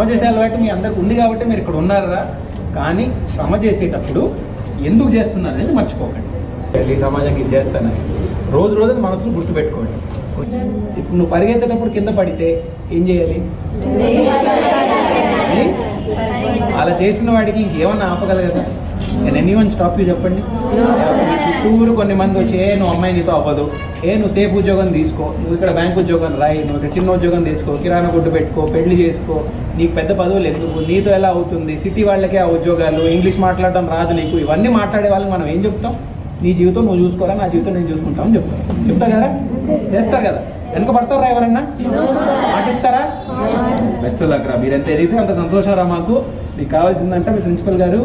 శ్రమ చేసే అలవాటు మీ అందరికి ఉంది కాబట్టి మీరు ఇక్కడ ఉన్నారా. కానీ శ్రమ చేసేటప్పుడు ఎందుకు చేస్తున్నారు అనేది మర్చిపోకండి. ఈ సమాజానికి ఇది చేస్తానని రోజు రోజు మనసును గుర్తుపెట్టుకోండి. ఇప్పుడు నువ్వు పరిగెత్తేటప్పుడు కింద పడితే ఏం చేయాలి? అలా చేసిన వాడికి ఇంకేమన్నా ఆపగలగదా? నేను ఎనీవన్ స్టాప్ యూ చెప్పండి. చుట్టూరు కొన్ని మంది వచ్చి నువ్వు అమ్మాయి నీతో అవ్వదు, నువ్వు సేఫ్ ఉద్యోగం తీసుకో, నువ్వు ఇక్కడ బ్యాంక్ ఉద్యోగం రాయి, నువ్వు ఇక్కడ చిన్న ఉద్యోగం తీసుకో, కిరాణా కొట్టు పెట్టుకో, పెళ్లి చేసుకో, నీకు పెద్ద పదవులు ఎందుకు, నీతో ఎలా అవుతుంది, సిటీ వాళ్ళకే ఆ ఉద్యోగాలు, ఇంగ్లీష్ మాట్లాడడం రాదు నీకు, ఇవన్నీ మాట్లాడే వాళ్ళకి మనం ఏం చెప్తాం? నీ జీవితం నువ్వు చూసుకోవాలా, నా జీవితం నేను చూసుకుంటామని చెప్తా కదా. చేస్తారు కదా. వెనక పడతారా ఎవరన్నా? పాటిస్తారా? బెస్ట్ లక్ రా. మీరు ఎంత ఎదిగితే అంత సంతోషం రా. మాకు మీకు కావాల్సిందంటే మీ ప్రిన్సిపల్ గారు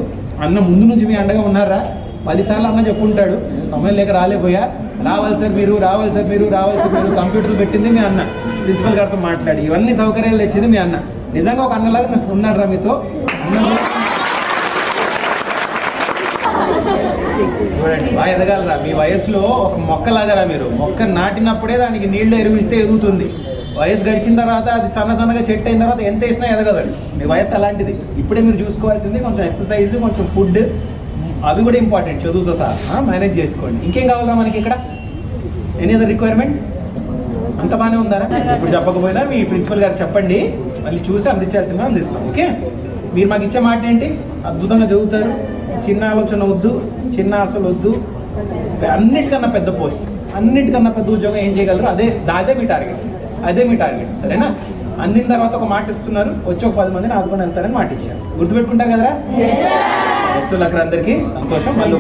అన్న ముందు నుంచి మీ అండగా ఉన్నారా? 10 సార్లు అన్న చెప్పుంటాడు, సమయం లేక రాలేపోయా, రావాలి సార్ మీరు, రావాలి సార్ మీరు, రావాలి సార్ మీరు. కంప్యూటర్లు పెట్టింది మీ అన్న, ప్రిన్సిపల్ గారితో మాట్లాడి ఇవన్నీ సౌకర్యాలు తెచ్చింది మీ అన్న. నిజంగా ఒక అన్నలాగా ఉన్నాడు రా మీతో. చూడండి బాగా ఎదగాలరా. మీ వయసులో ఒక మొక్కలాగరా మీరు. మొక్క నాటినప్పుడే దానికి నీళ్లు ఎరువిస్తే ఎదుగుతుంది. వయసు గడిచిన తర్వాత అది సన్నగా చెట్టు అయిన తర్వాత ఎంత వేసినా ఎదగదండి. మీ వయసు అలాంటిది. ఇప్పుడే మీరు చూసుకోవాల్సింది కొంచెం ఎక్సర్సైజ్, కొంచెం ఫుడ్, అవి కూడా ఇంపార్టెంట్. చదువుతో సహా మేనేజ్ చేసుకోండి. ఇంకేం కావాలరా మనకి ఇక్కడ? Any other requirement? అంత బాగానే ఉందారా? ఇప్పుడు చెప్పకపోయినా మీ ప్రిన్సిపల్ గారు చెప్పండి, మళ్ళీ చూసి అందించాల్సిందిగా అందిస్తాం. ఓకే? మీరు మాకు ఇచ్చే మాట ఏంటి? అద్భుతంగా చదువుతారు, చిన్న ఆలోచన వద్దు, చిన్న ఆశలు వద్దు, అన్నిటికన్నా పెద్ద పోస్ట్, అన్నిటికన్నా పెద్ద ఉద్యోగం ఏం చేయగలరు, అదే మీ టార్గెట్. అదే మీ టార్గెట్. సరేనా? అందిన తర్వాత ఒక మాట ఇస్తున్నారు, వచ్చి ఒక 10 మందిని ఆదుకొని వెళ్తారని మాట ఇచ్చారు. గుర్తుపెట్టుకుంటారు కదరా? వస్తువులు అక్కడ అందరికీ సంతోషం. మళ్ళీ